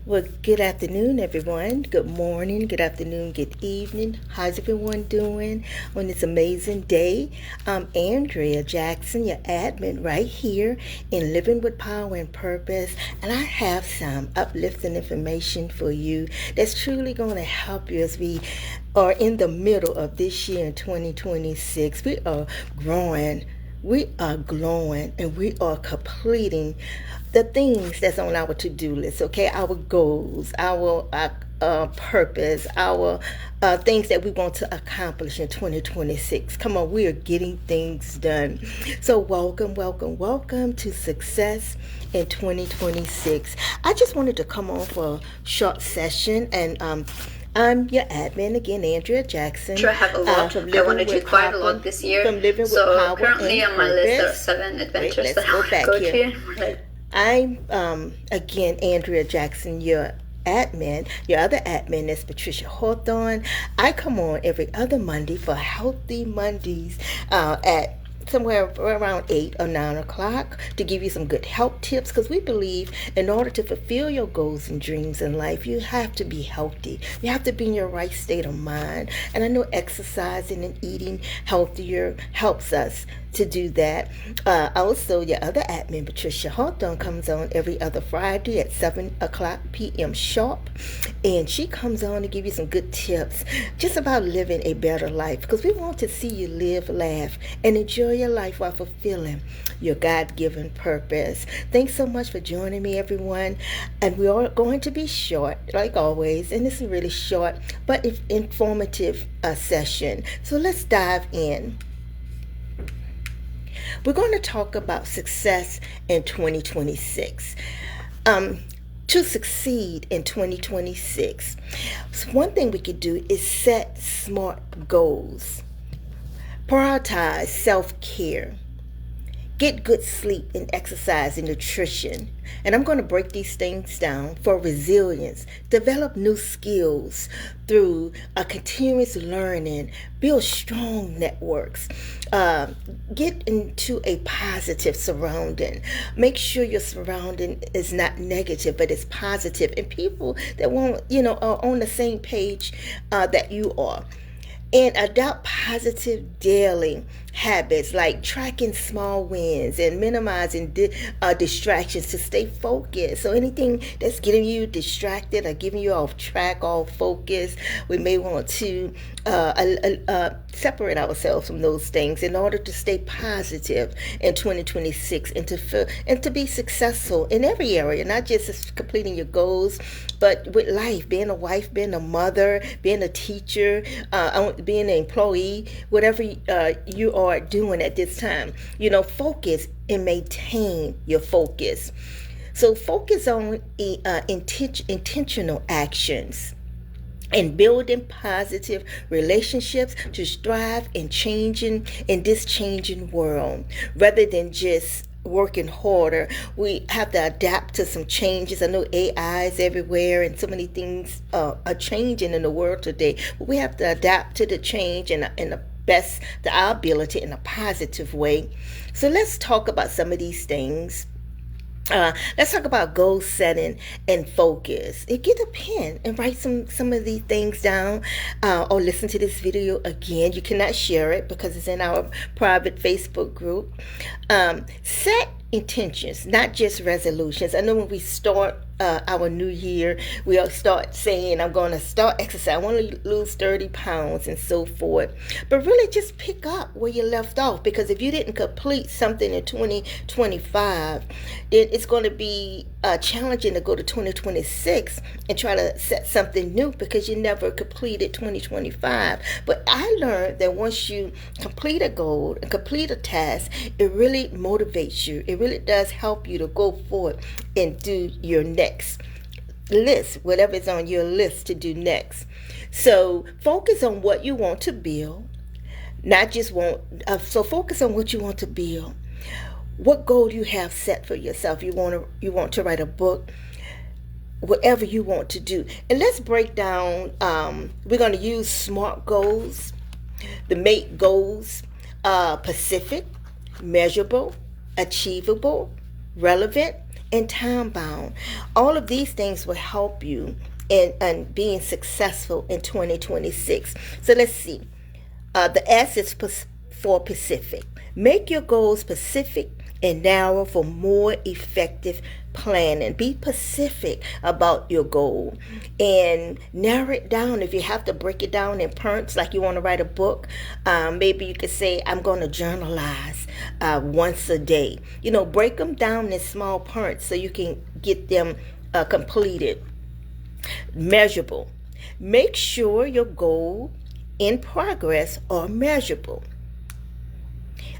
Well, good afternoon, everyone. Good morning, good afternoon, good evening. How's everyone doing on this amazing day? I'm Andrea Jackson, your admin right here in Living with Power and Purpose, and I have some uplifting information for you that's truly going to help you as we are in the middle of this year in 2026. We are growing. We are glowing and we are completing the things that's on our to-do list, okay? Our goals, our purpose, our things that we want to accomplish in 2026. Come on, we are getting things done. So welcome to Success in 2026. I just wanted to come on for a short session and I'm your admin again, Andrea Jackson. Sure, I have a lot. I want to do quite a lot this year. From Living with So Power currently and on my list there are Purpose. 7 adventures Wait, let's that I go want to back go here. to. I'm again Andrea Jackson, your admin. Your other admin is Patricia Hawthorne. I come on every other Monday for Healthy Mondays at somewhere around 8 or 9 o'clock to give you some good health tips, because we believe in order to fulfill your goals and dreams in life, you have to be healthy. You have to be in your right state of mind. And I know exercising and eating healthier helps us to do that. Also, your other admin, Patricia Hawthorne, comes on every other Friday at 7 o'clock p.m. sharp. And she comes on to give you some good tips just about living a better life, because we want to see you live, laugh, and enjoy your life while fulfilling your God-given purpose. Thanks so much for joining me, everyone. And we are going to be short, like always. And this is a really short but informative session. So let's dive in. We're going to talk about success in 2026. To succeed in 2026, so one thing we could do is set smart goals, prioritize self-care, get good sleep and exercise and nutrition. And I'm going to break these things down for resilience, develop new skills through a continuous learning, build strong networks, get into a positive surrounding. Make sure your surrounding is not negative, but it's positive. And people that are on the same page that you are. And adopt positive daily habits like tracking small wins and minimizing distractions to stay focused. So anything that's getting you distracted or giving you off track, off focus, we may want to separate ourselves from those things in order to stay positive in 2026 and to be successful in every area, not just completing your goals, but with life, being a wife, being a mother, being a teacher, being an employee, whatever you are doing at this time. Focus and maintain your focus. So focus on intentional actions and building positive relationships to strive in this changing world, rather than just working harder. We have to adapt to some changes. I know AI is everywhere and so many things are changing in the world today, but we have to adapt to the change in the best to our ability in a positive way. So let's talk about some of these things. Let's talk about goal setting and focus. Get a pen and write some of these things down, or listen to this video again. You cannot share it because it's in our private Facebook group. Set intentions, not just resolutions. I know when we start our new year, we'll start saying, I'm going to start exercise. I want to lose 30 pounds and so forth. But really just pick up where you left off, because if you didn't complete something in 2025, then it's going to be challenging to go to 2026 and try to set something new, because you never completed 2025. But I learned that once you complete a goal and complete a task, it really motivates you. It really does help you to go forward and do your next list, whatever is on your list to do next. So focus on what you want to build, not just so focus on what you want to build. What goal do you have set for yourself? You want to write a book, whatever you want to do. And let's break down, we're going to use SMART goals, the MAKE goals, specific, measurable, achievable, relevant, and time bound. All of these things will help you in being successful in 2026. So let's see. The S is for Pacific. Make your goals specific and narrow for more effective planning. Be specific about your goal and narrow it down. If you have to break it down in parts, like you want to write a book, maybe you could say, I'm going to journalize once a day. Break them down in small parts so you can get them completed. Measurable. Make sure your goal in progress are measurable.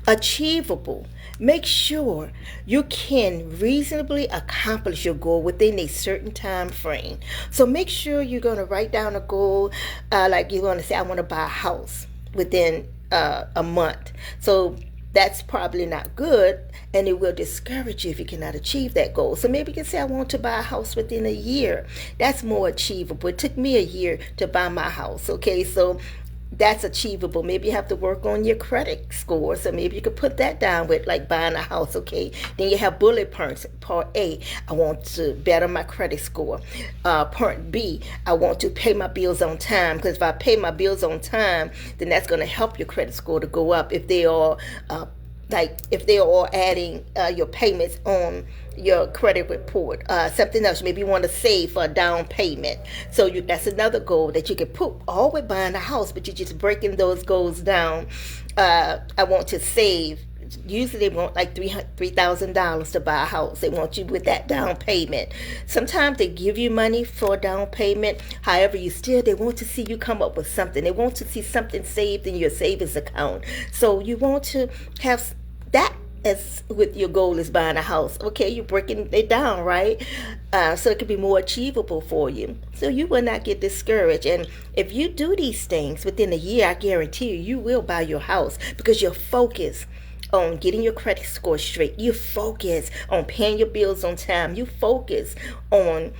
Achievable. Make sure you can reasonably accomplish your goal within a certain time frame. So make sure you're going to write down a goal, like you're going to say, I want to buy a house within a month. So that's probably not good, and it will discourage you if you cannot achieve that goal. So maybe you can say, I want to buy a house within a year. That's more achievable. It took me a year to buy my house. Okay, so that's achievable. Maybe you have to work on your credit score. So maybe you could put that down with like buying a house. Okay. Then you have bullet points. Part A, I want to better my credit score. Part B, I want to pay my bills on time. Because if I pay my bills on time, then that's going to help your credit score to go up if they are if they are adding your payments on your credit report. Something else, maybe you want to save for a down payment. So that's another goal that you can put all with buying a house, but you're just breaking those goals down. I want to save. Usually they want like $3,000 to buy a house. They want you with that down payment. Sometimes they give you money for a down payment. However, they want to see you come up with something. They want to see something saved in your savings account. So you want to have that as with your goal is buying a house. Okay, you're breaking it down, right? So it can be more achievable for you. So you will not get discouraged. And if you do these things within a year, I guarantee you will buy your house because you're focused on getting your credit score straight. You focus on paying your bills on time. You focus on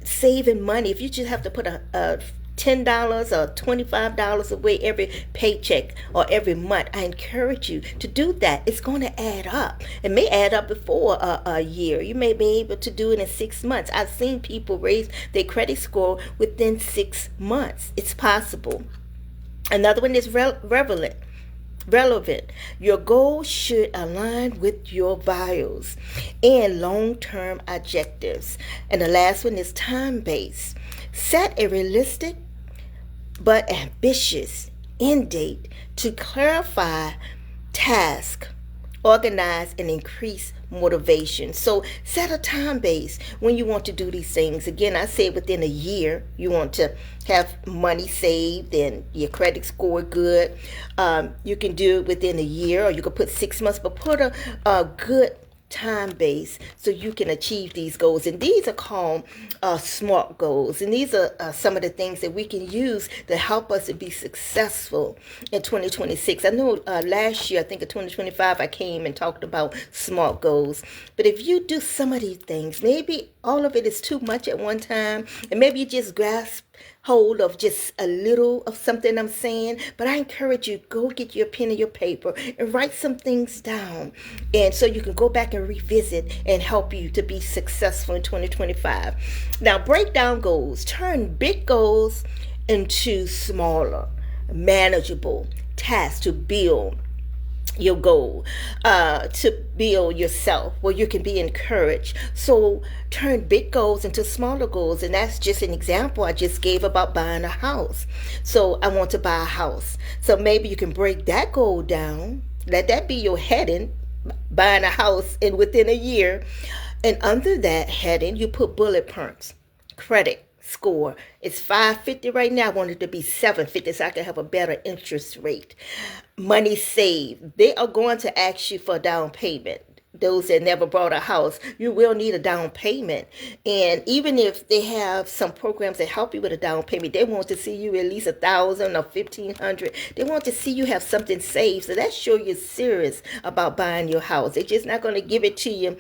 saving money. If you just have to put a $10 or $25 away every paycheck or every month, I encourage you to do that. It's going to add up. It may add up before a year. You may be able to do it in 6 months. I've seen people raise their credit score within 6 months. It's possible. Another one is relevant. Your goal should align with your values and long-term objectives. And the last one is time-based. Set a realistic but ambitious end date to clarify task, organize, and increase motivation. So set a time base when you want to do these things. Again, I say within a year, you want to have money saved and your credit score good. You can do it within a year, or you can put 6 months, but put a good time base so you can achieve these goals. And these are called SMART goals. And these are some of the things that we can use to help us to be successful in 2026. I know last year, I think in 2025, I came and talked about SMART goals. But if you do some of these things, maybe all of it is too much at one time, and maybe you just grasp hold of just a little of something I'm saying, but I encourage you, go get your pen and your paper and write some things down, and so you can go back and revisit and help you to be successful in 2025. Now, break down goals. Turn big goals into smaller, manageable tasks to build your goal, to build yourself where you can be encouraged. So turn big goals into smaller goals. And that's just an example I just gave about buying a house. So I want to buy a house. So maybe you can break that goal down. Let that be your heading, buying a house in within a year. And under that heading, you put bullet points. Credit score. It's 550 right now. I want it to be 750 so I can have a better interest rate. Money saved. They are going to ask you for a down payment. Those that never bought a house, you will need a down payment. And even if they have some programs that help you with a down payment, they want to see you at least $1,000 or $1,500. They want to see you have something saved. So that shows you're serious about buying your house. They're just not going to give it to you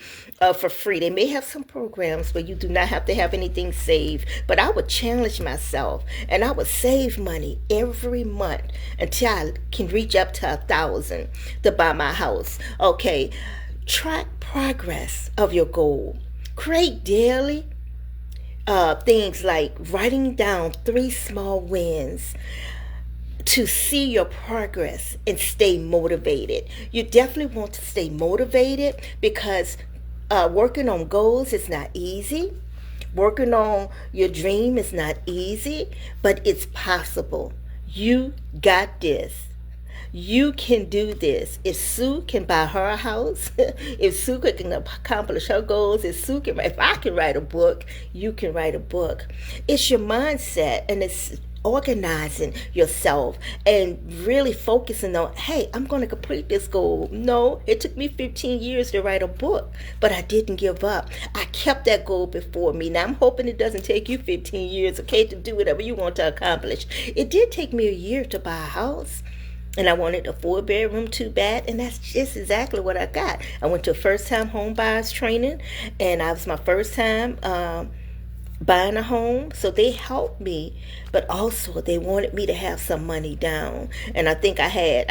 for free. They may have some programs where you do not have to have anything saved. But I would challenge myself and I would save money every month until I can reach up to $1,000 to buy my house. Okay. Track progress of your goal. Create daily things like writing down 3 small wins to see your progress and stay motivated. You definitely want to stay motivated because working on goals is not easy. Working on your dream is not easy, but it's possible. You got this. You can do this. If Sue can buy her a house, if Sue can accomplish her goals, if I can write a book, you can write a book. It's your mindset, and it's organizing yourself and really focusing on, hey, I'm going to complete this goal. No, it took me 15 years to write a book, but I didn't give up. I kept that goal before me. Now I'm hoping it doesn't take you 15 years, okay, to do whatever you want to accomplish. It did take me a year to buy a house. And I wanted a 4-bedroom, 2-bath, and that's just exactly what I got. I went to a first-time home buyers training, and I was my first time buying a home, so they helped me, but also they wanted me to have some money down, and I think I had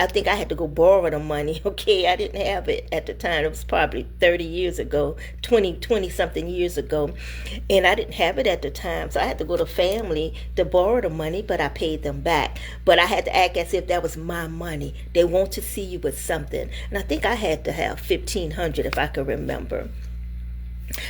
to go borrow the money. Okay, I didn't have it at the time. It was probably 30 years ago, 20 something years ago, and I didn't have it at the time, so I had to go to family to borrow the money, but I paid them back. But I had to act as if that was my money. They want to see you with something, and I think I had to have $1,500 if I could remember.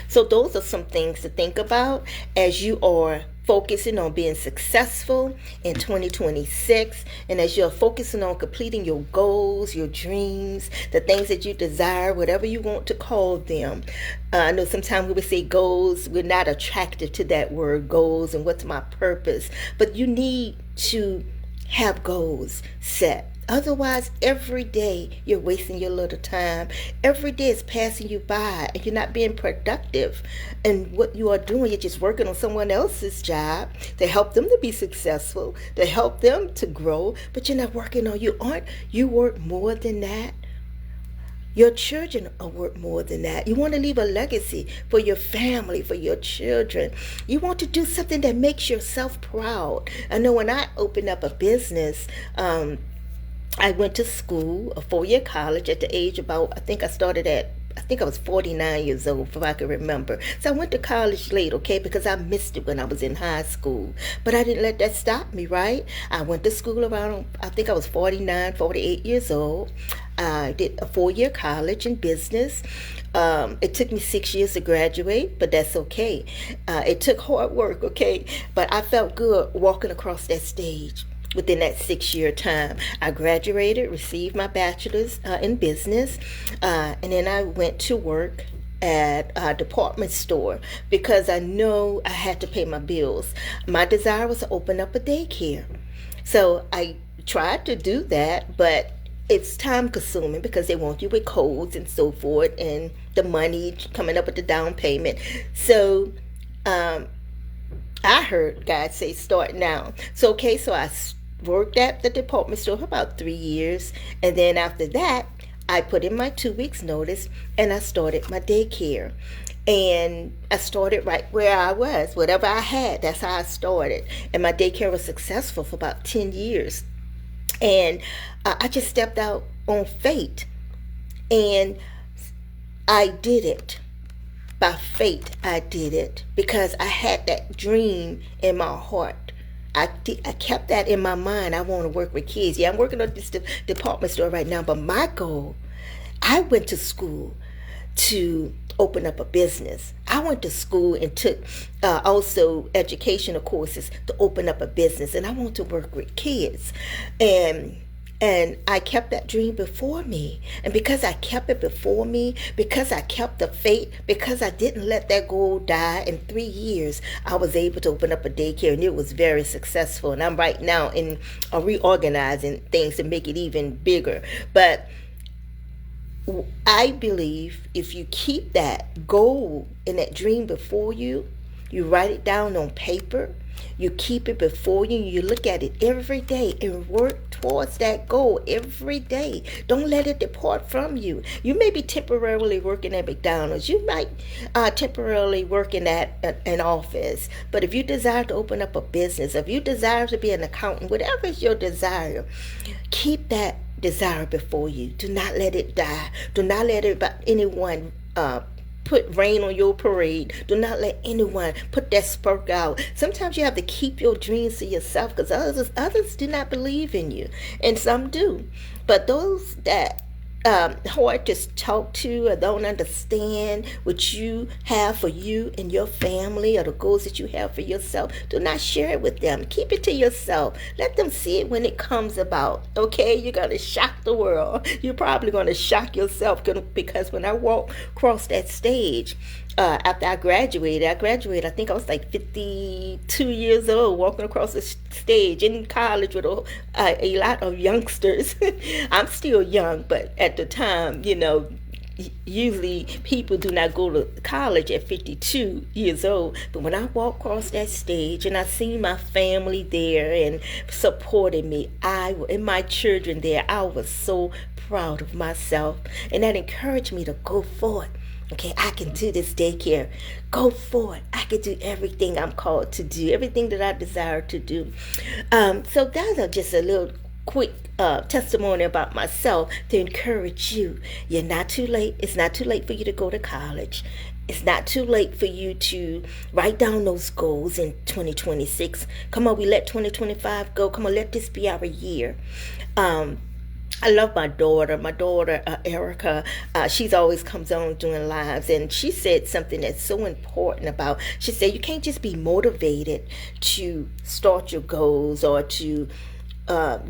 So those are some things to think about as you are focusing on being successful in 2026, and as you're focusing on completing your goals, your dreams, the things that you desire, whatever you want to call them. I know sometimes we would say goals, we're not attracted to that word goals and what's my purpose, but you need to have goals set. Otherwise, every day you're wasting your little time. Every day is passing you by and you're not being productive. And what you are doing, you're just working on someone else's job to help them to be successful, to help them to grow, but you're not working on you. You work more than that? Your children are worth more than that. You want to leave a legacy for your family, for your children. You want to do something that makes yourself proud. I know when I opened up a business, I went to school, a 4-year college at the age about, I think I was 49 years old, if I can remember. So I went to college late, okay, because I missed it when I was in high school. But I didn't let that stop me, right? I went to school around, I think I was 49, 48 years old. I did a 4-year college in business. It took me 6 years to graduate, but that's okay. It took hard work, okay? But I felt good walking across that stage. Within that 6-year time, I graduated, received my bachelor's in business, and then I went to work at a department store because I know I had to pay my bills. My desire was to open up a daycare. So I tried to do that, but it's time consuming because they want you with codes and so forth and the money coming up with the down payment. So I heard God say start now. So I worked at the department store for about 3 years, and then after that I put in my 2 weeks notice and I started my daycare. And I started right where I was. Whatever I had, that's how I started. And my daycare was successful for about 10 years. And I just stepped out on faith, and I did it. By faith, I did it because I had that dream in my heart. I kept that in my mind. I want to work with kids. Yeah, I'm working on this department store right now, but my goal, I went to school to open up a business. I went to school and took also educational courses to open up a business, and I want to work with kids. And I kept that dream before me. And because I kept it before me, because I kept the faith, because I didn't let that goal die, in 3 years, I was able to open up a daycare, and it was very successful. And I'm right now in reorganizing things to make it even bigger. But I believe if you keep that goal and that dream before you, you write it down on paper, you keep it before you, you look at it every day and work towards that goal every day. Don't let it depart from you. You may be temporarily working at McDonald's. You might temporarily working at an office. But if you desire to open up a business, if you desire to be an accountant, whatever is your desire, keep that desire before you. Do not let it die. Do not let anyone put rain on your parade. Do not let anyone put that spark out. Sometimes you have to keep your dreams to yourself because others do not believe in you, and some do. But those that hard to talk to or don't understand what you have for you and your family or the goals that you have for yourself, do not share it with them. Keep it to yourself. Let them see it when it comes about. Okay, you're going to shock the world. You're probably going to shock yourself because when I walk across that stage, after I graduated, I think I was like 52 years old, walking across the stage in college with a lot of youngsters. I'm still young, but at the time, usually people do not go to college at 52 years old. But when I walked across that stage and I seen my family there and supporting me, and my children there, I was so proud of myself. And that encouraged me to go forward. Okay, I can do this daycare. Go forward. I can do everything I'm called to do, everything that I desire to do. So that's just a little quick testimony about myself to encourage you. You're not too late. It's not too late for you to go to college. It's not too late for you to write down those goals in 2026. Come on, we let 2025 go. Come on, let this be our year. I love my daughter. My daughter, Erica, she's always comes on doing lives, and she said something that's so important she said, you can't just be motivated to start your goals or to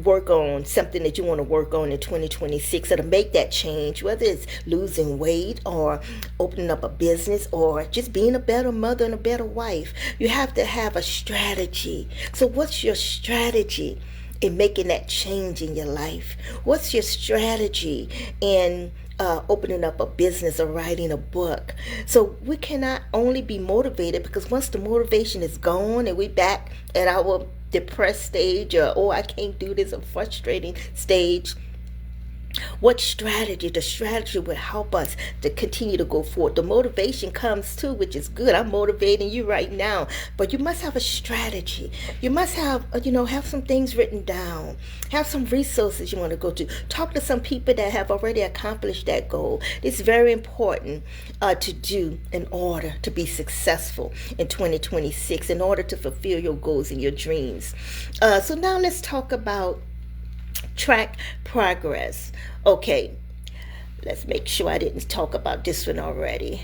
work on something that you want to work on in 2026 or to make that change, whether it's losing weight or opening up a business or just being a better mother and a better wife. You have to have a strategy. So what's your strategy in making that change in your life? What's your strategy in opening up a business or writing a book? So we cannot only be motivated, because once the motivation is gone and we back at our depressed stage or I can't do this, a frustrating stage, what strategy? The strategy will help us to continue to go forward. The motivation comes too, which is good. I'm motivating you right now, but you must have a strategy. You must have, have some things written down. Have some resources you want to go to. Talk to some people that have already accomplished that goal. It's very important to do in order to be successful in 2026, in order to fulfill your goals and your dreams. So now let's talk about track progress. Okay, let's make sure I didn't talk about this one already.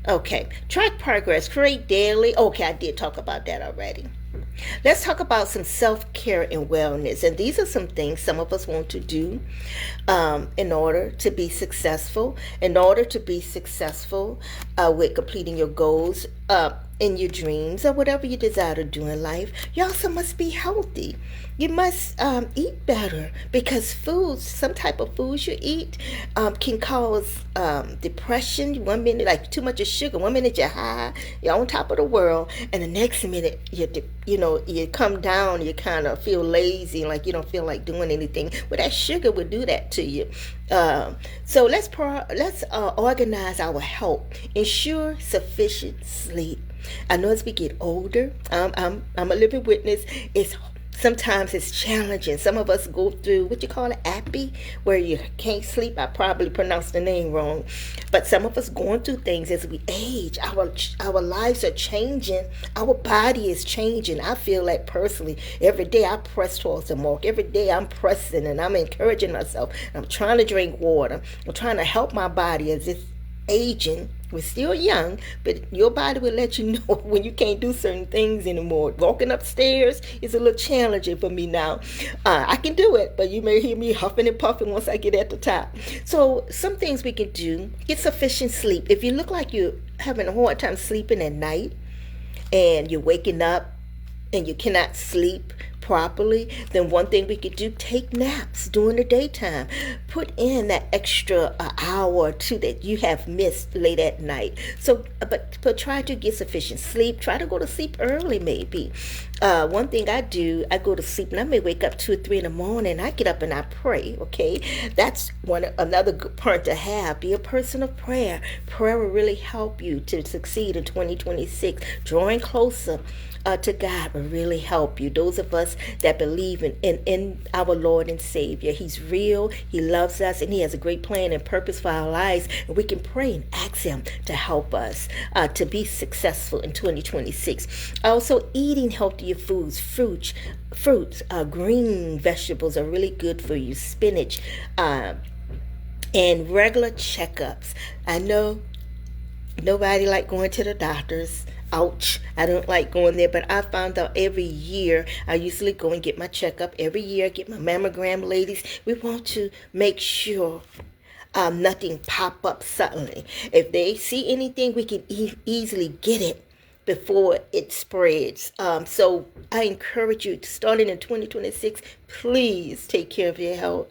Okay, track progress, create daily. Okay, I did talk about that already. Let's talk about some self-care and wellness. And these are some things some of us want to do in order to be successful. In order to be successful with completing your goals in your dreams or whatever you desire to do in life, you also must be healthy. You must eat better, because some type of foods you eat can cause depression. 1 minute, like too much of sugar. 1 minute you're high, you're on top of the world, and the next minute you come down. You kind of feel lazy, like you don't feel like doing anything. Well, that sugar would do that to you. So let's organize our health. Ensure sufficient sleep. I know as we get older, I'm a living witness. Sometimes it's challenging. Some of us go through what you call an appy, where you can't sleep. I probably pronounced the name wrong. But some of us going through things as we age. Our lives are changing. Our body is changing. I feel like personally, every day I press towards the mark. Every day I'm pressing and I'm encouraging myself. I'm trying to drink water. I'm trying to help my body as it's aging. We're still young, but your body will let you know when you can't do certain things anymore. Walking upstairs is a little challenging for me now. I can do it, but you may hear me huffing and puffing once I get at the top. So some things we can do: get sufficient sleep. If you look like you're having a hard time sleeping at night and you're waking up and you cannot sleep properly, then one thing we could do, take naps during the daytime. Put in that extra hour or two that you have missed late at night. So but try to get sufficient sleep. Try to go to sleep early, maybe. One thing I do, I go to sleep and I may wake up 2 or 3 in the morning. I get up and I pray. Okay, that's another good part to have. Be a person of prayer. Prayer will really help you to succeed in 2026. Drawing closer to God will really help you. Those of us that believe in our Lord and Savior, He's real, He loves us, and He has a great plan and purpose for our lives. And we can pray and ask Him to help us to be successful in 2026. Also, eating healthier foods, fruits, green vegetables are really good for you. Spinach, and regular checkups. I know nobody like going to the doctors. Ouch, I don't like going there, but I found out every year, I usually go and get my checkup every year, get my mammogram. Ladies, we want to make sure nothing pop up suddenly. If they see anything, we can easily get it before it spreads. So I encourage you, starting in 2026, please take care of your health.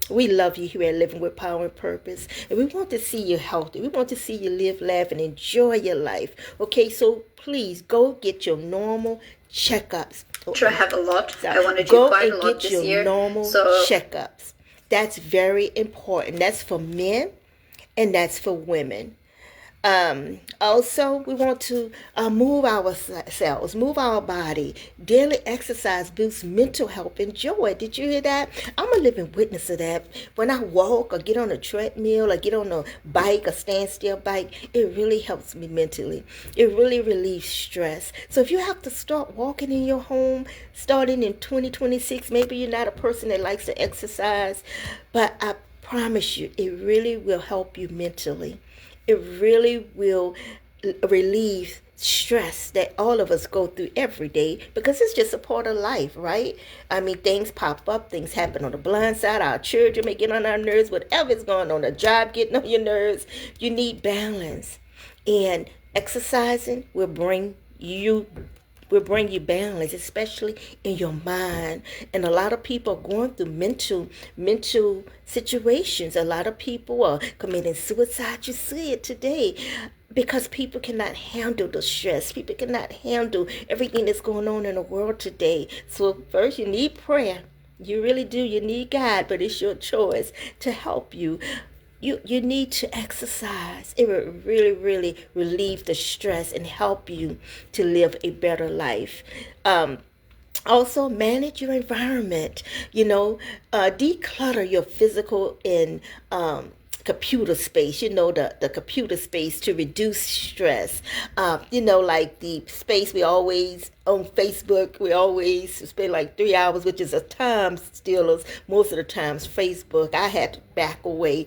We love you here at Living with Power and Purpose. And we want to see you healthy. We want to see you live, laugh, and enjoy your life. Okay, so please go get your normal checkups. I have a lot. I want to do quite a lot this year. Go and get your normal checkups. That's very important. That's for men and that's for women. Also, we want to move ourselves, move our body. Daily exercise boosts mental health and joy. Did you hear that? I'm a living witness of that. When I walk or get on a treadmill or get on a bike, a standstill bike, it really helps me mentally. It really relieves stress. So if you have to start walking in your home starting in 2026, maybe you're not a person that likes to exercise, but I promise you, it really will help you mentally. It really will relieve stress that all of us go through every day because it's just a part of life, right? I mean, things pop up, things happen on the blind side. Our children may get on our nerves, whatever's going on, a job getting on your nerves. You need balance. And exercising will bring you balance, especially in your mind. And a lot of people are going through mental situations. A lot of people are committing suicide. You see it today because people cannot handle the stress. People cannot handle everything that's going on in the world today. So first, you need prayer. You really do. You need God, but it's your choice to help you. You need to exercise. It will really, really relieve the stress and help you to live a better life. Also, manage your environment. Declutter your physical and computer space, the computer space to reduce stress. Like the space we always on Facebook, we always spend like 3 hours, which is a time stealer. Most of the times Facebook, I had to back away.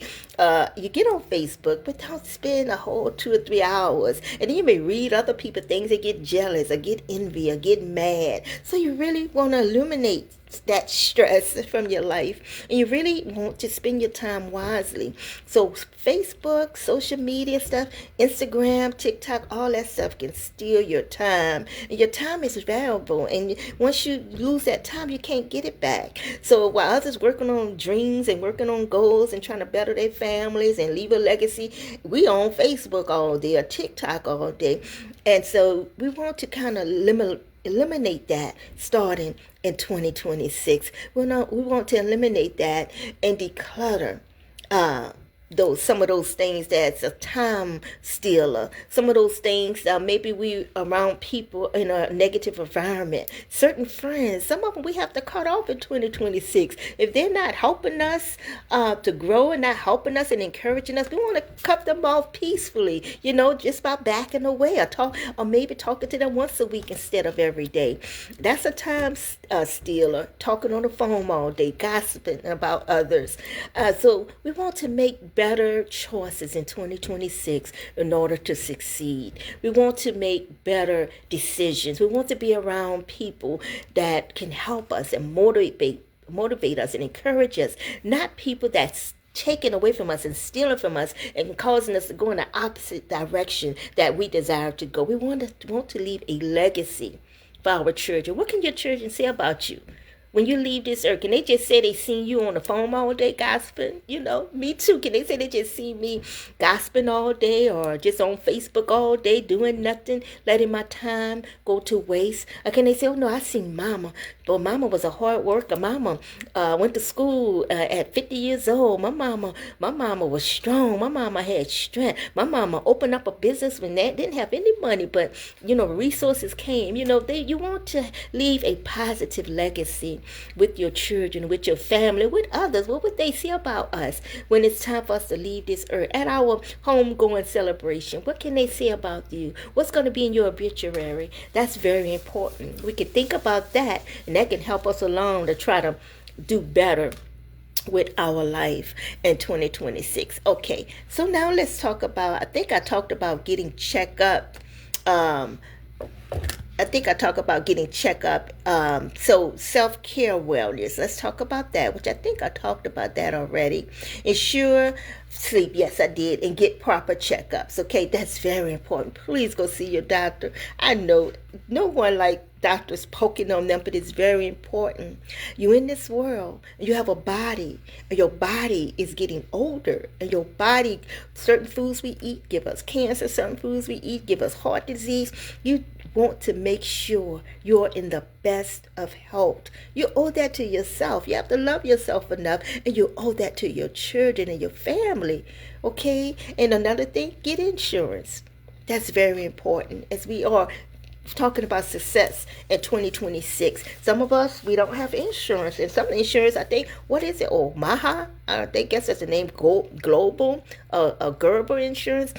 You get on Facebook, but don't spend a whole 2 or 3 hours. And then you may read other people things and get jealous or get envy or get mad. So you really want to eliminate that stress from your life, and you really want to spend your time wisely. So Facebook, social media stuff, Instagram, TikTok, all that stuff can steal your time, and your time is valuable, and once you lose that time, you can't get it back. So while others working on dreams and working on goals and trying to better their families and leave a legacy, we on Facebook all day or TikTok all day. And so we want to kind of eliminate that starting in 2026. We want to eliminate that and declutter some of those things that's a time stealer. Some of those things, maybe we around people in a negative environment. Certain friends, some of them we have to cut off in 2026. If they're not helping us to grow and not helping us and encouraging us, we want to cut them off peacefully, just by backing away or maybe talking to them once a week instead of every day. That's a time stealer, talking on the phone all day, gossiping about others. So we want to make better choices in 2026 in order to succeed. We want to make better decisions. We want to be around people that can help us and motivate us and encourage us, not people that's taking away from us and stealing from us and causing us to go in the opposite direction that we desire to go. We want to leave a legacy for our children. What can your children say about you? when you leave this earth? Can they just say they seen you on the phone all day gossiping? Me too. Can they say they just see me gossiping all day or just on Facebook all day doing nothing, letting my time go to waste? Or can they say, oh no, I seen mama. But mama was a hard worker. Mama went to school at 50 years old. My mama was strong. My mama had strength. My mama opened up a business when they didn't have any money, but resources came. You want to leave a positive legacy with your children, with your family, with others. What would they say about us when it's time for us to leave this earth? At our homegoing celebration, what can they say about you? What's going to be in your obituary? That's very important. We can think about that, and that can help us along to try to do better with our life in 2026. Okay, so now let's talk about, I think I talked about getting checked up. So self-care wellness. Let's talk about that, which I think I talked about that already. Ensure sleep. Yes, I did. And get proper checkups. Okay, that's very important. Please go see your doctor. I know no one like doctors poking on them, but it's very important. You're in this world, and you have a body, and your body is getting older, and your body, certain foods we eat give us cancer, certain foods we eat give us heart disease. You want to make sure you're in the best of health. You owe that to yourself. You have to love yourself enough, and you owe that to your children and your family. Okay? And another thing, get insurance. That's very important as we are talking about success in 2026. Some of us, we don't have insurance, and some insurance, I think, what is it? Oh, Maha, I guess that's the name, Global, Gerber Insurance.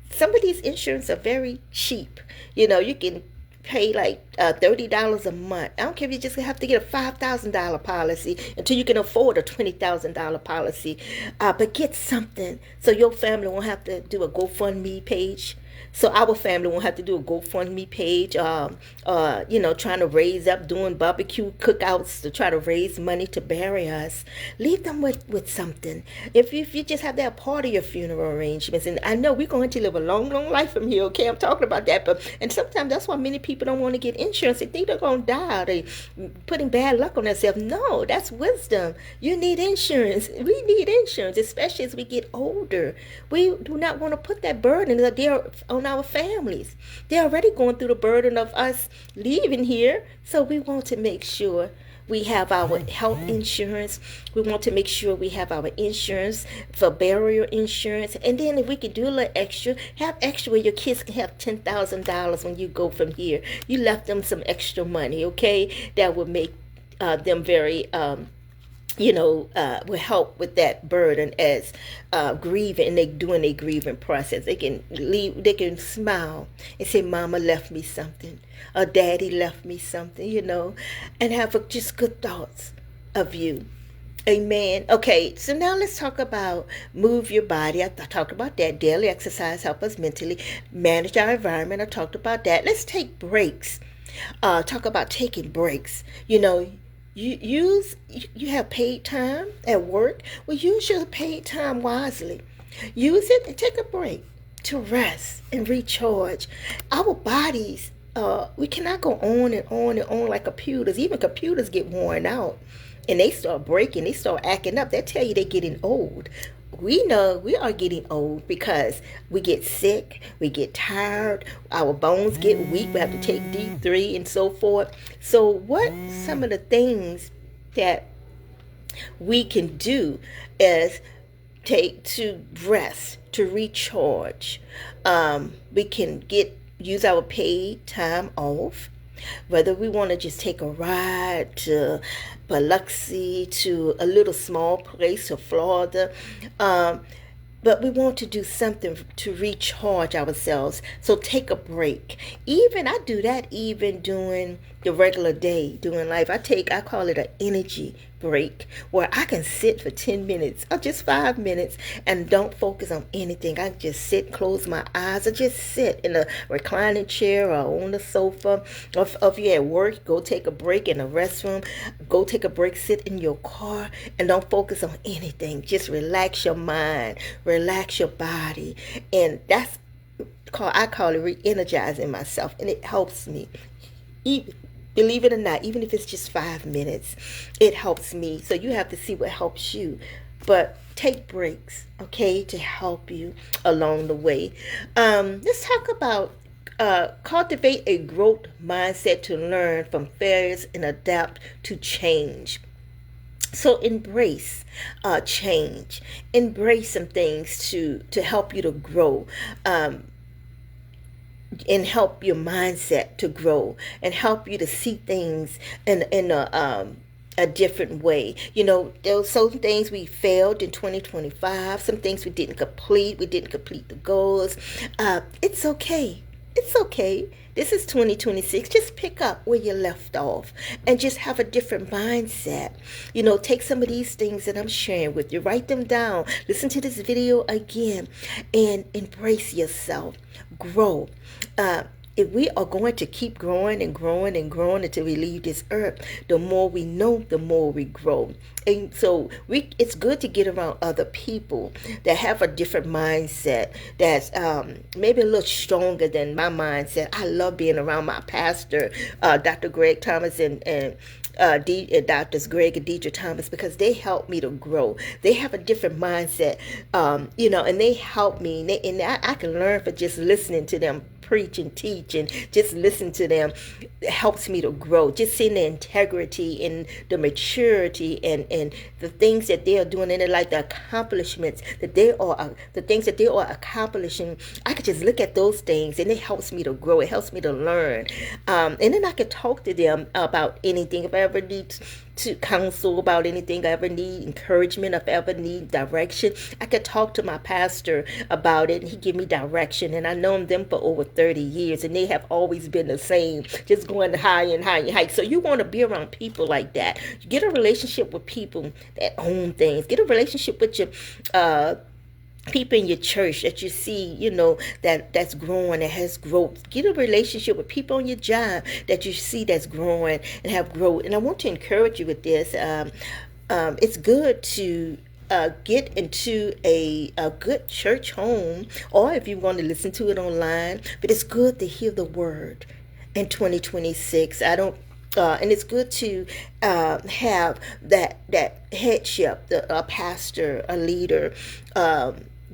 Some of these insurance are very cheap. You can pay like $30 a month. I don't care if you just have to get a $5,000 policy until you can afford a $20,000 policy. But get something so your family won't have to do a GoFundMe page. So our family won't have to do a GoFundMe page, trying to raise up, doing barbecue cookouts to try to raise money to bury us. Leave them with something. If you just have that part of your funeral arrangements, and I know we're going to live a long, long life from here, okay? I'm talking about that, and sometimes that's why many people don't want to get insurance. They think they're going to die. They putting bad luck on themselves. No, that's wisdom. You need insurance. We need insurance, especially as we get older. We do not want to put that burden on our families. They're already going through the burden of us leaving here, so we want to make sure we have our health insurance. We want to make sure we have our insurance for burial insurance. And then if we could do a little extra, have extra where your kids can have $10,000 when you go from here. You left them some extra money, okay? That would make them very will help with that burden as grieving, and they doing a grieving process. They can smile and say, Mama left me something, or Daddy left me something, and have just good thoughts of you. Amen. Okay, so now let's talk about move your body. I talked about that. Daily exercise help us mentally manage our environment. I talked about that. Let's take breaks. Talk about taking breaks. You have paid time at work. Well, use your paid time wisely. Use it and take a break to rest and recharge. Our bodies, we cannot go on and on and on like computers. Even computers get worn out, and they start breaking. They start acting up. They tell you they're getting old. We know we are getting old because we get sick, we get tired, our bones get weak, we have to take D3 and so forth. So what some of the things that we can do is take to rest, to recharge. We can use our paid time off, whether we want to just take a ride to Biloxi, to a little small place, to Florida. But we want to do something to recharge ourselves. So take a break. I do that even during the regular day, doing life. I call it an energy break, where I can sit for 10 minutes or just 5 minutes and don't focus on anything. I just sit, close my eyes, or just sit in a reclining chair or on the sofa. Or if you're at work, go take a break in a restroom. Go take a break, sit in your car, and don't focus on anything. Just relax your mind, relax your body. And I call it re-energizing myself, and it helps me. Believe it or not, even if it's just 5 minutes, it helps me. So you have to see what helps you. But take breaks, okay, to help you along the way. Let's talk about cultivate a growth mindset to learn from failures and adapt to change. So embrace change. Embrace some things to help you to grow. And help your mindset to grow and help you to see things in a different way. You know, there were some things we failed in 2025, some things we didn't complete the goals. It's okay. It's okay. This is 2026. Just pick up where you left off and just have a different mindset. You know, take some of these things that I'm sharing with you, write them down, listen to this video again, and embrace yourself. Grow. If we are going to keep growing and growing and growing until we leave this earth, the more we know, the more we grow. And so it's good to get around other people that have a different mindset, that's maybe a little stronger than my mindset. I love being around my pastor, Dr. Greg Thomas, and Drs. Greg and Deidre Thomas, because they help me to grow. They have a different mindset, and they help me. And I can learn for just listening to them preach and teach, and just listen to them. It helps me to grow. Just seeing the integrity and the maturity and the things that they are doing in their life, the accomplishments that the things that they are accomplishing. I could just look at those things, and it helps me to grow. It helps me to learn. And then I could talk to them about anything. If I ever need to counsel about anything, I ever need encouragement, if I ever need direction, I could talk to my pastor about it, and he give me direction. And I've known them for over 30 years, and they have always been the same, just going higher and higher and higher. So you want to be around people like that. Get a relationship with people that own things. Get a relationship with your people in your church that you see, that's growing, that has growth. Get a relationship with people on your job that you see that's growing and have growth. And I want to encourage you with this. It's good to get into a good church home, or if you want to listen to it online, but it's good to hear the word in 2026. And it's good to have that headship, a pastor, a leader,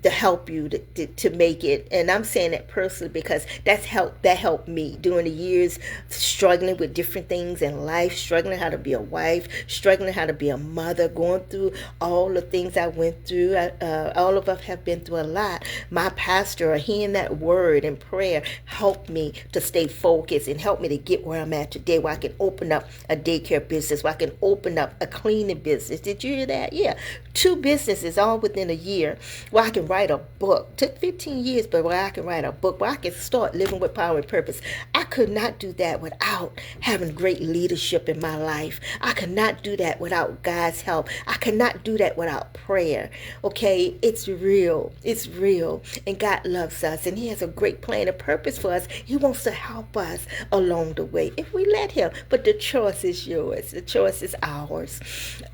to help you to make it. And I'm saying that personally because that helped me during the years, struggling with different things in life, struggling how to be a wife, struggling how to be a mother, going through all the things I went through. All of us have been through a lot. My pastor, hearing that word and prayer, helped me to stay focused and helped me to get where I'm at today, where I can open up a daycare business, where I can open up a cleaning business. Did you hear that? Yeah. 2 businesses all within a year, where I can write a book. Took 15 years, but where I can write a book, where I can start living with power and purpose. I could not do that without having great leadership in my life. I could not do that without God's help. I could not do that without prayer. Okay, it's real. It's real. And God loves us, and He has a great plan and purpose for us. He wants to help us along the way if we let Him. But the choice is yours. The choice is ours.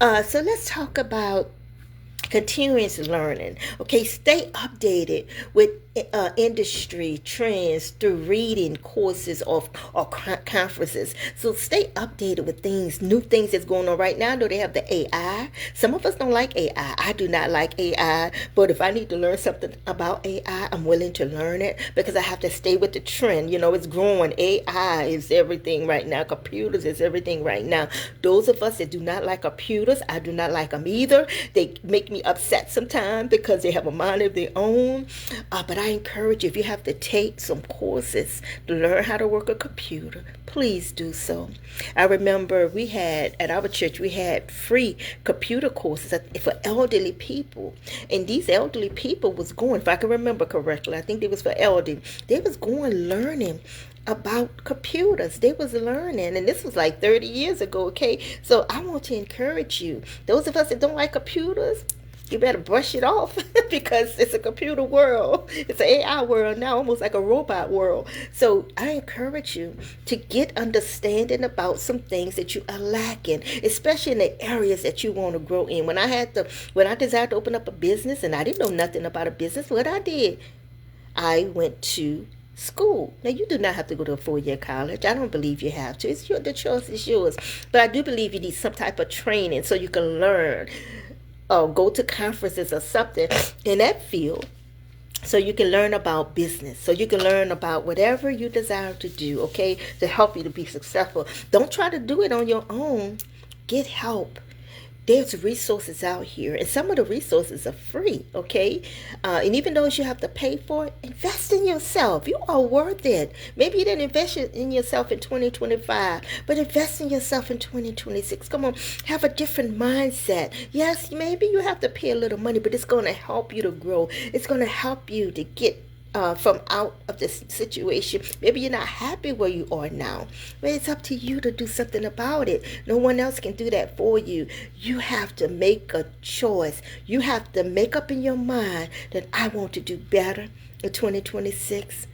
So let's talk about continuous learning. Okay, stay updated with industry trends through reading courses or conferences. So stay updated with new things that's going on right now. I know they have the AI. Some of us don't like AI. I do not like AI, but if I need to learn something about AI, I'm willing to learn it because I have to stay with the trend. It's growing. AI is everything right now. Computers is everything right now. Those of us that do not like computers, I do not like them either. They make me upset sometimes because they have a mind of their own. But I encourage you, if you have to take some courses to learn how to work a computer, please do so. I remember at our church, we had free computer courses for elderly people. And these elderly people was going, if I can remember correctly, I think it was for elderly. They was going learning about computers. They was learning, and this was like 30 years ago, okay? So I want to encourage you. Those of us that don't like computers, you better brush it off because it's a computer world. It's an AI world now, almost like a robot world. So I encourage you to get understanding about some things that you are lacking, especially in the areas that you want to grow in. When I desired to open up a business and I didn't know nothing about a business, what I did, I went to school. Now, you do not have to go to a 4-year college. I don't believe you have to. The choice is yours. But I do believe you need some type of training so you can learn or go to conferences or something in that field, so you can learn about business, so you can learn about whatever you desire to do, okay, to help you to be successful. Don't try to do it on your own. Get help. There's resources out here, and some of the resources are free, okay? And even though you have to pay for it, invest in yourself. You are worth it. Maybe you didn't invest in yourself in 2025, but invest in yourself in 2026. Come on, have a different mindset. Yes, maybe you have to pay a little money, but it's going to help you to grow. It's going to help you to get from out of this situation. Maybe you're not happy where you are now, but it's up to you to do something about it. No one else can do that for you. You have to make a choice. You have to make up in your mind that I want to do better in 2026.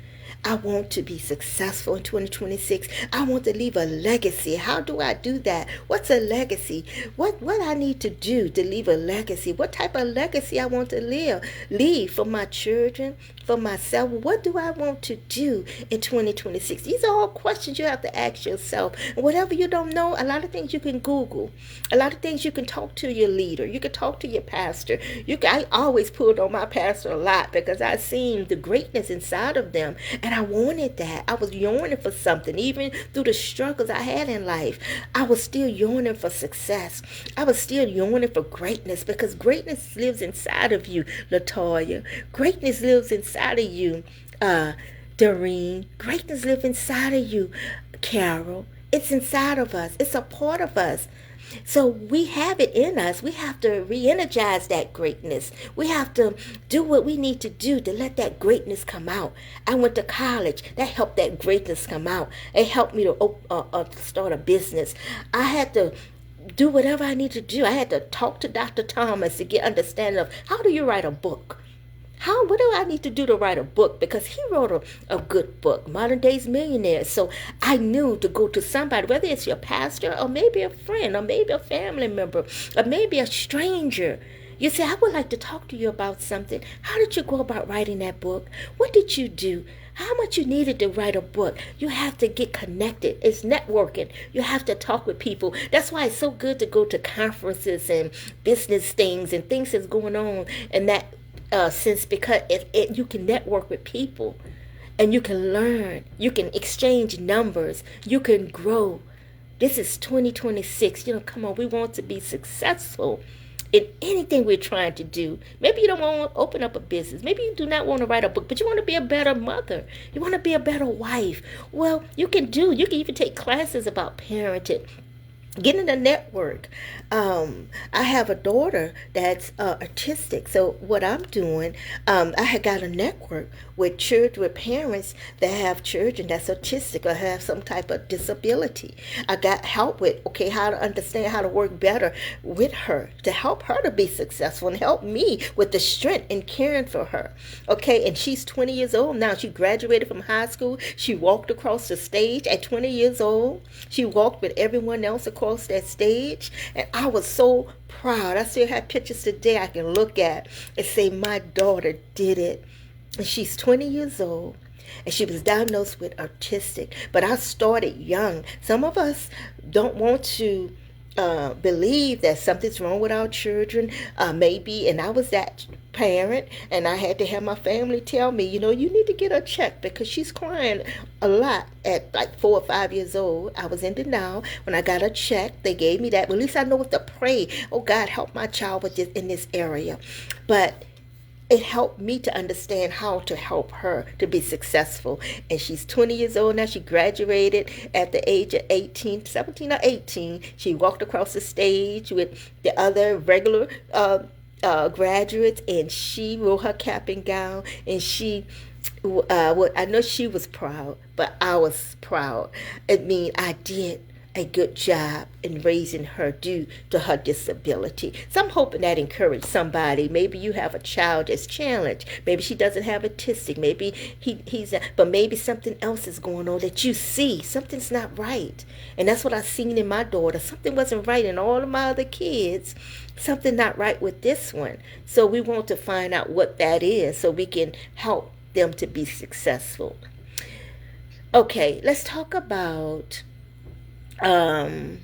I want to be successful in 2026. I want to leave a legacy. How do I do that? What's a legacy? What I need to do to leave a legacy? What type of legacy I want to leave for my children, for myself? What do I want to do in 2026? These are all questions you have to ask yourself. And whatever you don't know, a lot of things you can Google. A lot of things you can talk to your leader. You can talk to your pastor. I always pulled on my pastor a lot because I seen the greatness inside of them, and I wanted that. I was yearning for something. Even through the struggles I had in life, I was still yearning for success. I was still yearning for greatness, because greatness lives inside of you, Latoya. Greatness lives inside of you, Doreen. Greatness lives inside of you, Carol. It's inside of us. It's a part of us. So we have it in us. We have to re-energize that greatness. We have to do what we need to do to let that greatness come out. I went to college. That helped that greatness come out. It helped me to start a business. I had to do whatever I need to do. I had to talk to Dr. Thomas to get understanding of how do you write a book. What do I need to do to write a book? Because he wrote a good book, Modern Days Millionaire. So I knew to go to somebody, whether it's your pastor or maybe a friend or maybe a family member or maybe a stranger. You say, I would like to talk to you about something. How did you go about writing that book? What did you do? How much you needed to write a book? You have to get connected. It's networking. You have to talk with people. That's why it's so good to go to conferences and business things and things that's going on in that sense, because you can network with people and you can learn. You can exchange numbers. You can grow. This is 2026. Come on, we want to be successful in anything we're trying to do. Maybe you don't want to open up a business. Maybe you do not want to write a book, but you want to be a better mother. You want to be a better wife. Well, you can even take classes about parenting. Get in a network. I have a daughter that's autistic. So what I'm doing, I had got a network with parents that have children that's autistic or have some type of disability. I got help with, how to understand how to work better with her, to help her to be successful and help me with the strength in caring for her. And she's 20 years old now. She graduated from high school. She walked across the stage at 20 years old. She walked with everyone else across that stage, and I was so proud. I still have pictures today I can look at and say my daughter did it. And she's 20 years old, and she was diagnosed with autistic. But I started young. Some of us don't want to believe that something's wrong with our children, maybe, and I was that parent, and I had to have my family tell me, you need to get her checked because she's crying a lot at like 4 or 5 years old. I was in denial. When I got her checked, they gave me that. Well, at least I know what to pray. Oh, God, help my child with this in this area. But it helped me to understand how to help her to be successful. And she's 20 years old now. She graduated at the age of 17 or 18. She walked across the stage with the other regular graduates, and she wore her cap and gown, and I know she was proud, but I was proud. I did a good job in raising her due to her disability. So I'm hoping that encouraged somebody. Maybe you have a child that's challenged. Maybe she doesn't have autistic. Maybe but maybe something else is going on that you see. Something's not right. And that's what I seen in my daughter. Something wasn't right in all of my other kids. Something not right with this one. So we want to find out what that is so we can help them to be successful. Okay, let's talk about um,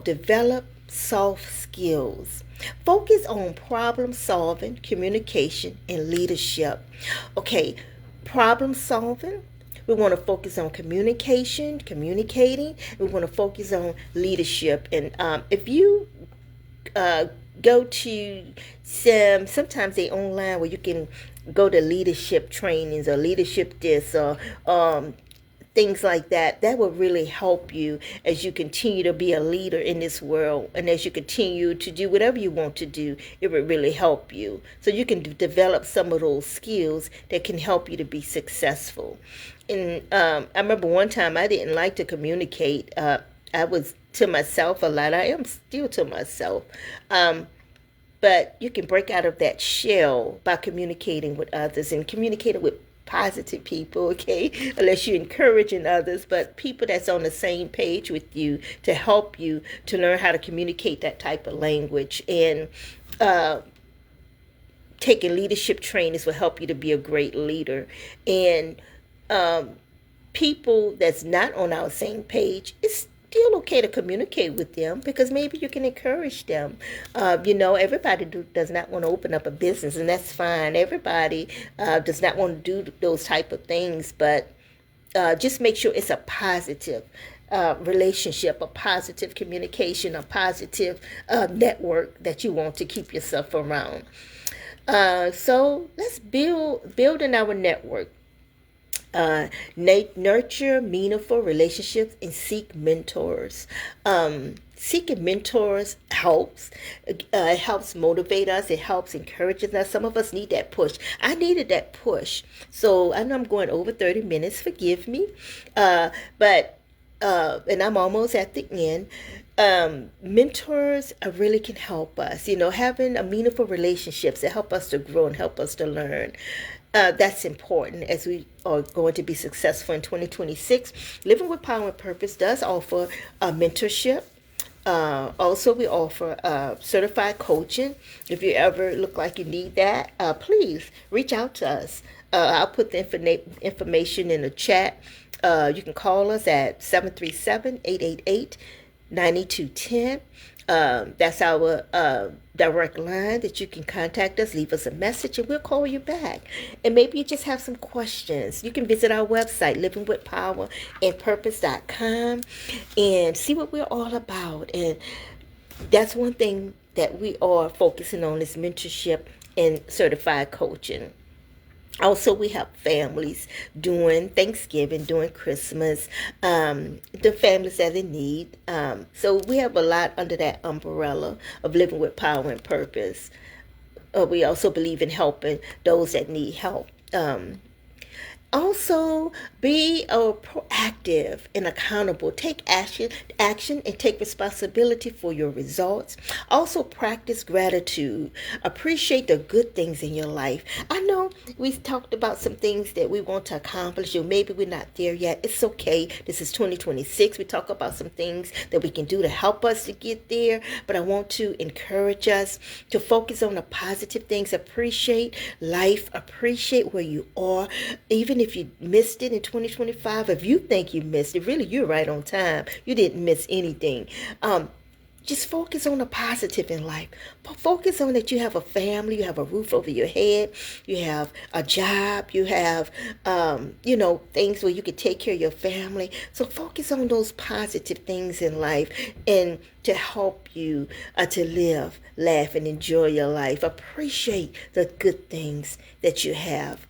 develop soft skills. Focus on problem solving, communication, and leadership. Okay, problem solving. We want to focus on communicating. We want to focus on leadership. And if you uh, go to sometimes they online where you can go to leadership trainings or leadership this or things like that, that will really help you as you continue to be a leader in this world, and as you continue to do whatever you want to do, it will really help you so you can develop some of those skills that can help you to be successful. And I remember one time I didn't like to communicate. I was to myself a lot. I am still to myself. But you can break out of that shell by communicating with others and communicating with positive people, okay? Unless you're encouraging others, but people that's on the same page with you to help you to learn how to communicate that type of language. And taking leadership trainings will help you to be a great leader. And people that's not on our same page, it's still okay to communicate with them because maybe you can encourage them. Everybody does not want to open up a business, and that's fine. Everybody does not want to do those type of things, but just make sure it's a positive relationship, a positive communication, a positive network that you want to keep yourself around. So let's build in our network. Nurture meaningful relationships and seek mentors. Seeking mentors helps. It helps motivate us. It helps encourage us. Some of us need that push. I needed that push. So I know I'm going over 30 minutes. Forgive me. But and I'm almost at the end. Mentors really can help us. Having a meaningful relationships that help us to grow and help us to learn. That's important as we are going to be successful in 2026. Living with Power and Purpose does offer a mentorship. Also, we offer certified coaching. If you ever look like you need that, please reach out to us. I'll put the information in the chat. You can call us at 737-888-9210. That's our direct line that you can contact us, leave us a message, and we'll call you back. And maybe you just have some questions. You can visit our website, livingwithpowerandpurpose.com, and see what we're all about. And that's one thing that we are focusing on is mentorship and certified coaching. Also, we help families during Thanksgiving, during Christmas, the families that they need. So we have a lot under that umbrella of living with power and purpose. We also believe in helping those that need help. Also, be proactive and accountable. Take action and take responsibility for your results. Also, practice gratitude. Appreciate the good things in your life. I know we talked about some things that we want to accomplish, or maybe we're not there yet. It's okay. This is 2026. We talk about some things that we can do to help us to get there, but I want to encourage us to focus on the positive things. Appreciate life. Appreciate where you are. Even if you missed it in 2025, if you think you missed it, really you're right on time. You didn't miss anything. Just focus on the positive in life. Focus on that you have a family, you have a roof over your head, you have a job, you have, things where you can take care of your family. So focus on those positive things in life and to help you to live, laugh, and enjoy your life. Appreciate the good things that you have.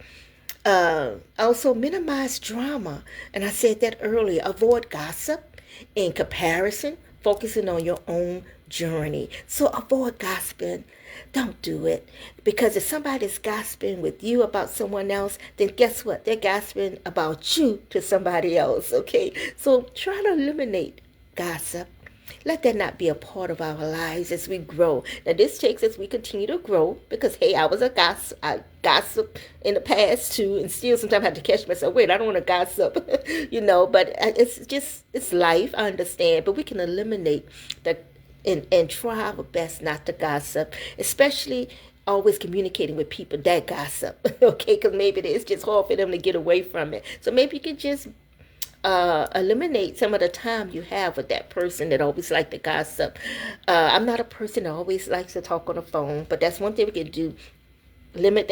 Also, minimize drama. And I said that earlier. Avoid gossip and comparison, focusing on your own journey. So avoid gossiping. Don't do it. Because if somebody's gossiping with you about someone else, then guess what? They're gossiping about you to somebody else, okay? So try to eliminate gossip. Let that not be a part of our lives as we grow. Now, this takes as we continue to grow because, hey, I was a gossip in the past too, and still sometimes I have to catch myself. Wait, I don't want to gossip, but it's life. I understand, but we can eliminate that and try our best not to gossip, especially always communicating with people that gossip, okay? Because maybe it's just hard for them to get away from it. So maybe you could just eliminate some of the time you have with that person that always like to gossip. I'm not a person that always likes to talk on the phone, but that's one thing we can do. Limit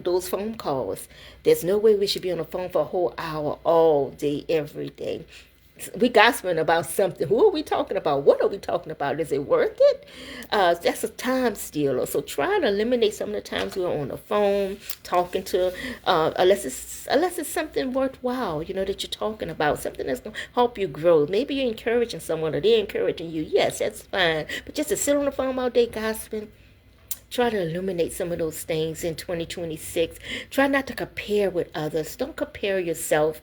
those phone calls. There's no way we should be on the phone for a whole hour all day, every day. We gossiping about something. Who are we talking about? What are we talking about? Is it worth it? That's a time stealer. So try to eliminate some of the times we're on the phone talking to, unless it's something worthwhile, that you're talking about, something that's gonna help you grow. Maybe you're encouraging someone or they're encouraging you. Yes, that's fine. But just to sit on the phone all day gossiping. Try to illuminate some of those things in 2026. Try not to compare with others. Don't compare yourself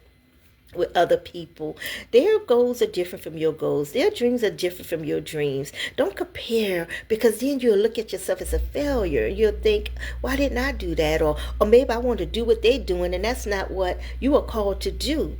with other people. Their goals are different from your goals. Their dreams are different from your dreams. Don't compare, because then you'll look at yourself as a failure. You'll think, why didn't I do that? Or maybe I want to do what they're doing, and that's not what you are called to do.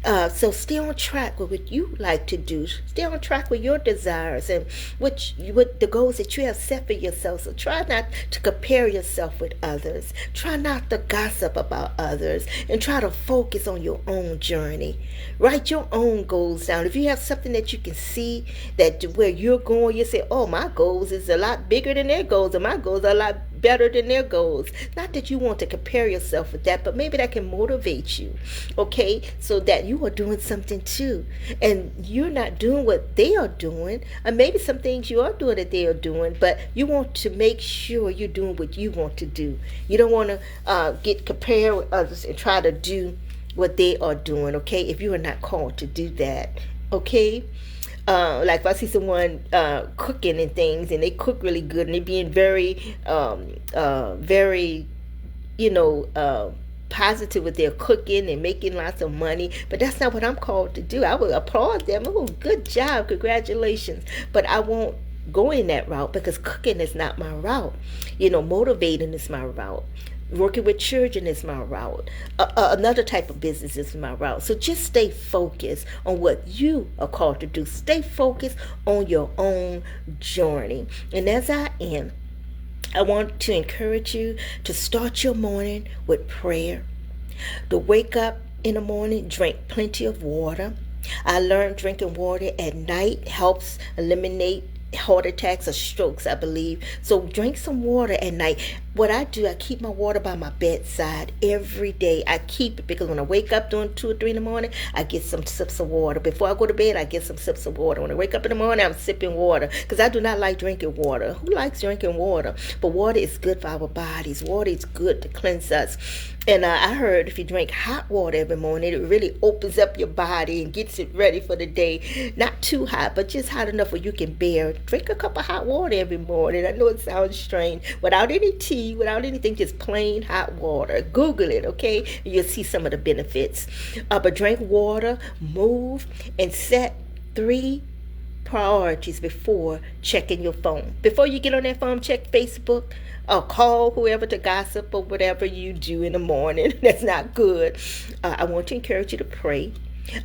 So stay on track with what you like to do. Stay on track with your desires and with the goals that you have set for yourself. So try not to compare yourself with others. Try not to gossip about others, and try to focus on your own journey. Write your own goals down. If you have something that you can see that where you're going, you say, oh, my goals is a lot bigger than their goals, and my goals are a lot better than their goals. Not that you want to compare yourself with that, but maybe that can motivate you, okay? So that you are doing something too, and you're not doing what they are doing, or maybe some things you are doing that they are doing, but you want to make sure you're doing what you want to do. You don't want to get compared with others and try to do what they are doing, okay? If you are not called to do that, okay? Like if I see someone cooking and things, and they cook really good, and they being very, very, positive with their cooking and making lots of money, but that's not what I'm called to do. I will applaud them. Oh, good job, congratulations. But I won't go in that route, because cooking is not my route. Motivating is my route. Working with children is my route. Another type of business is my route. So just stay focused on what you are called to do. Stay focused on your own journey. And as I am, I want to encourage you to start your morning with prayer. To wake up in the morning, drink plenty of water. I learned drinking water at night helps eliminate heart attacks or strokes, I believe. So drink some water at night. What I do, I keep my water by my bedside every day. I keep it because when I wake up during 2 or 3 in the morning, I get some sips of water. Before I go to bed, I get some sips of water. When I wake up in the morning, I'm sipping water, because I do not like drinking water. Who likes drinking water? But water is good for our bodies. Water is good to cleanse us. And I heard if you drink hot water every morning, it really opens up your body and gets it ready for the day. Not too hot, but just hot enough where you can bear. Drink a cup of hot water every morning. I know it sounds strange. Without any tea, without anything, just plain hot water. Google it, okay? And you'll see some of the benefits. But drink water, move, and set 3 priorities before checking your phone. Before you get on that phone, check Facebook, or call whoever to gossip, or whatever you do in the morning. That's not good. I want to encourage you to pray.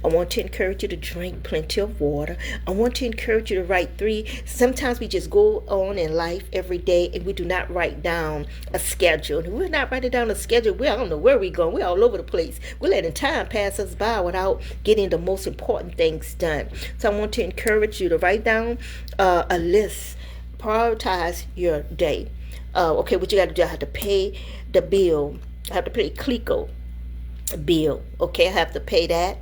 I want to encourage you to drink plenty of water. I want to encourage you to write 3. Sometimes we just go on in life every day and we do not write down a schedule. And we're not writing down a schedule. We don't know where we're going. We're all over the place. We're letting time pass us by without getting the most important things done. So I want to encourage you to write down a list. Prioritize your day. Okay, what you got to do, I have to pay the bill. I have to pay Clico bill. Okay, I have to pay that.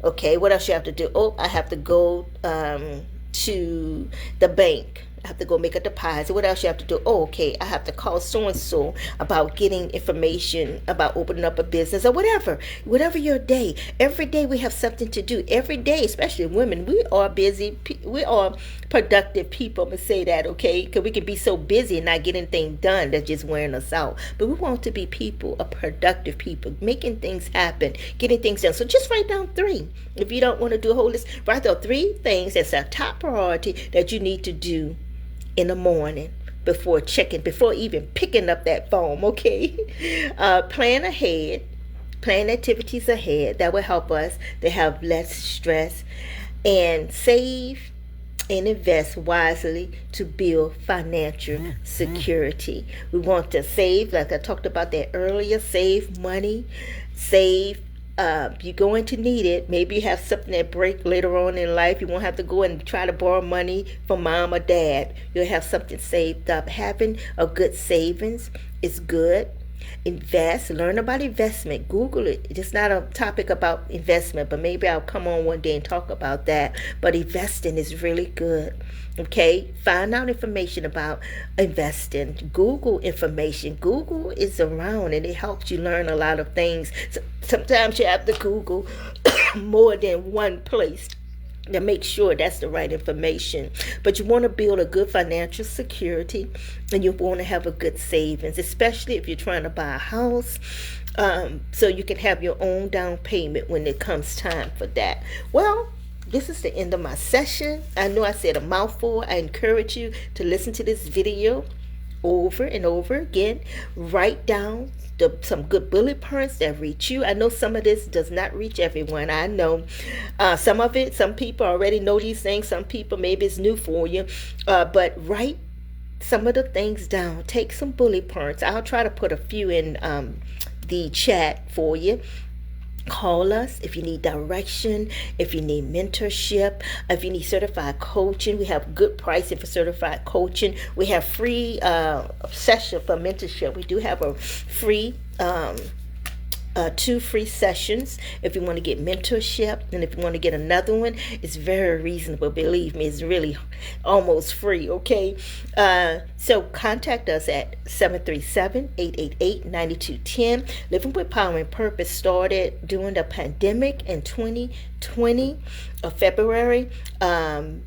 Okay, what else you have to do? Oh, I have to go to the bank. I have to go make a deposit. What else you have to do? Oh, okay, I have to call so-and-so about getting information about opening up a business, or whatever. Whatever your day. Every day we have something to do. Every day, especially women, we are busy. We are productive people. I'm going to say that, okay? Because we can be so busy and not get anything done that's just wearing us out. But we want to be people, a productive people, making things happen, getting things done. So just write down 3. If you don't want to do a whole list, write down 3 things that's a top priority that you need to do in the morning before even picking up that phone, okay? Plan ahead, plan activities ahead that will help us to have less stress, and save and invest wisely to build financial security. We want to save, like I talked about that earlier, save money, save. You're going to need it. Maybe you have something that break later on in life. You won't have to go and try to borrow money from mom or dad. You'll have something saved up. Having a good savings is good. Invest, learn about investment, Google it. It's not a topic about investment, but maybe I'll come on one day and talk about that. But investing is really good. Okay, find out information about investing. Google information. Google is around and it helps you learn a lot of things. So sometimes you have to Google more than one place to make sure that's the right information. But you want to build a good financial security, and you want to have a good savings, especially if you're trying to buy a house, so you can have your own down payment when it comes time for that. Well, this is the end of my session. I know I said a mouthful. I encourage you to listen to this video over and over again. Write down some good bullet points that reach you. I know some of this does not reach everyone. I know some of it, some people already know these things. Some people, maybe it's new for you. But write some of the things down. Take some bullet points. I'll try to put a few in the chat for you. Call us if you need direction, if you need mentorship, if you need certified coaching. We have good pricing for certified coaching. We have free session for mentorship. We do have a free 2 free sessions if you want to get mentorship, and if you want to get another one, it's very reasonable. Believe me, it's really almost free. Okay, so contact us at 737-888-9210. Living with Power and Purpose started during the pandemic in 2020 of February. God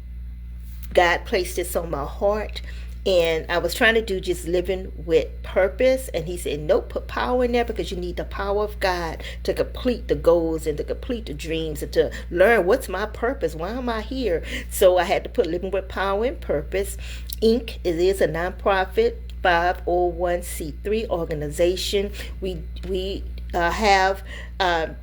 placed this on my heart, and I was trying to do just living with purpose. And he said, nope, put power in there, because you need the power of God to complete the goals and to complete the dreams and to learn what's my purpose. Why am I here? So I had to put Living with Power and Purpose, Inc. It is a nonprofit 501c3 organization. We have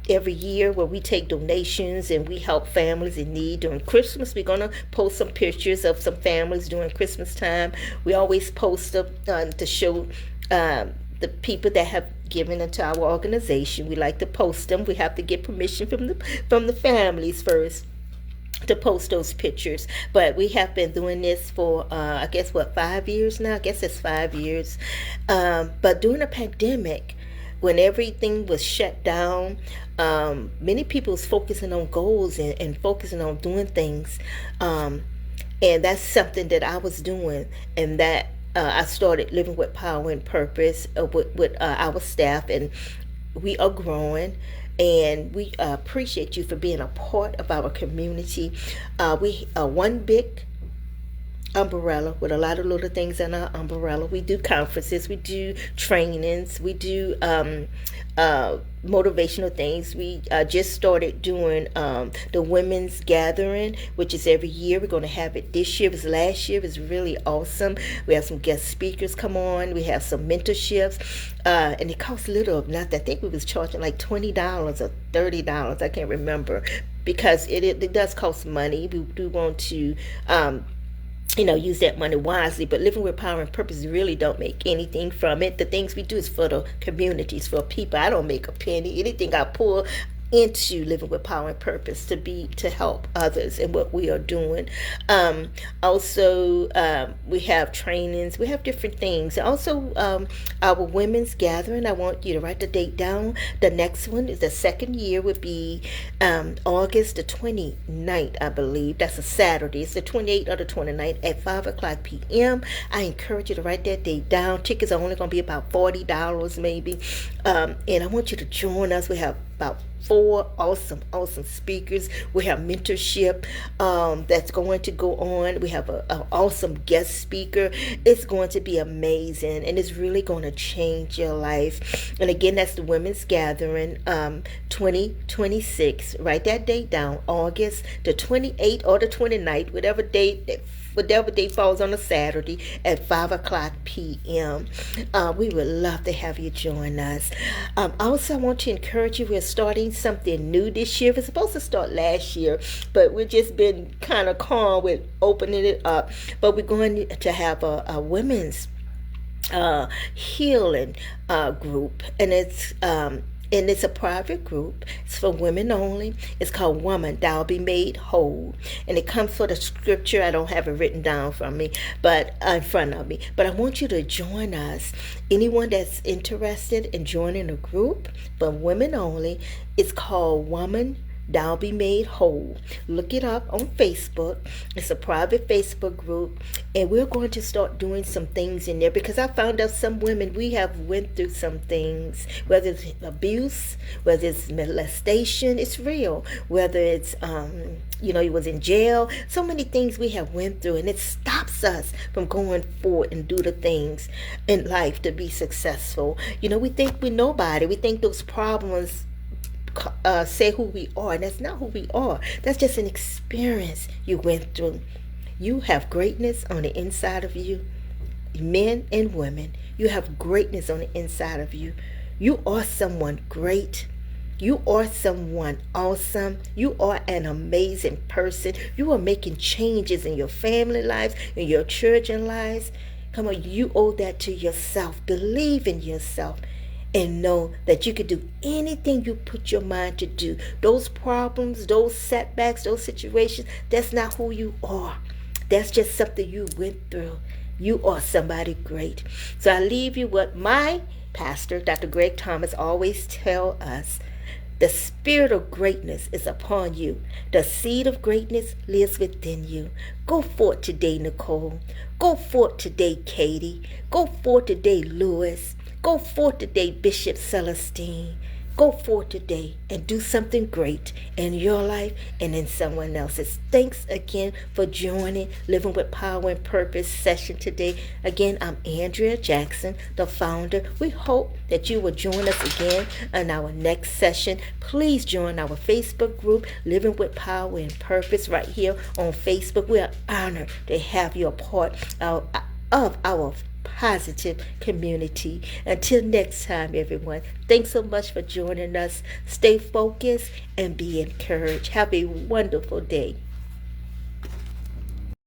every year where we take donations and we help families in need. During Christmas, we're going to post some pictures of some families during Christmas time. We always post them to show the people that have given into our organization. We like to post them. We have to get permission from the families first to post those pictures. But we have been doing this for I guess 5 years now. I guess it's 5 years. But during the pandemic, when everything was shut down, many people was focusing on goals and focusing on doing things, and that's something that I was doing, and that I started Living with Power and Purpose with our staff, and we are growing. And we appreciate you for being a part of our community. We are one big umbrella with a lot of little things in our umbrella. We do conferences, we do trainings, we do motivational things. We just started doing the women's gathering, which is every year. We're going to have it this year. It was last year. It was really awesome. We have some guest speakers come on. We have some mentorships, and it costs little. Not that I think we was charging like $20 or $30. I can't remember, because it does cost money. We do want to use that money wisely. But Living with Power and Purpose, really don't make anything from it. The things we do is for the communities, for people. I don't make a penny. Anything I pull into Living with Power and Purpose to help others in what we are doing. Also, we have trainings. We have different things. Also, our women's gathering, I want you to write the date down. The next one is the second year, would be August the 29th, I believe. That's a Saturday. It's the 28th or the 29th at 5 o'clock p.m. I encourage you to write that date down. Tickets are only going to be about $40 maybe. And I want you to join us. We have about 4 awesome speakers. We have mentorship that's going to go on. We have an awesome guest speaker. It's going to be amazing, and it's really going to change your life. And again, that's the Women's Gathering 2026. Write that date down, August the 28th or the 29th, whatever date that whatever day falls on a Saturday at 5 o'clock p.m. We would love to have you join us. Also, I want to encourage you, we're starting something new this year. It was supposed to start last year, but we've just been kind of calm with opening it up. But we're going to have a women's healing group, and it's a private group. It's for women only. It's called Woman, Thou Be Made Whole. And it comes for the scripture. I don't have it written down from me, but in front of me. But I want you to join us. Anyone that's interested in joining a group for women only, it's called Woman, Thou Be Made Whole. Look it up on Facebook. It's a private Facebook group, and we're going to start doing some things in there, because I found out some women, we have went through some things, whether it's abuse, whether it's molestation, it's real, whether it's he was in jail, so many things we have went through, and it stops us from going forward and do the things in life to be successful. We think we're nobody. We think those problems say who we are, and that's not who we are. That's just an experience you went through. You have greatness on the inside of you. Men and women, you have greatness on the inside of you. You are someone great. You are someone awesome. You are an amazing person. You are making changes in your family lives, in your children's lives. Come on, you owe that to yourself. Believe in yourself. And know that you can do anything you put your mind to do. Those problems, those setbacks, those situations, that's not who you are. That's just something you went through. You are somebody great. So I leave you what my pastor, Dr. Greg Thomas, always tell us. The spirit of greatness is upon you. The seed of greatness lives within you. Go forth today, Nicole. Go forth today, Katie. Go forth today, Lewis. Go forth today, Bishop Celestine. Go forth today and do something great in your life and in someone else's. Thanks again for joining Living with Power and Purpose session today. Again, I'm Andrea Jackson, the founder. We hope that you will join us again in our next session. Please join our Facebook group, Living with Power and Purpose, right here on Facebook. We are honored to have you a part of our positive community. Until next time, everyone, thanks so much for joining us. Stay focused and be encouraged. Have a wonderful day.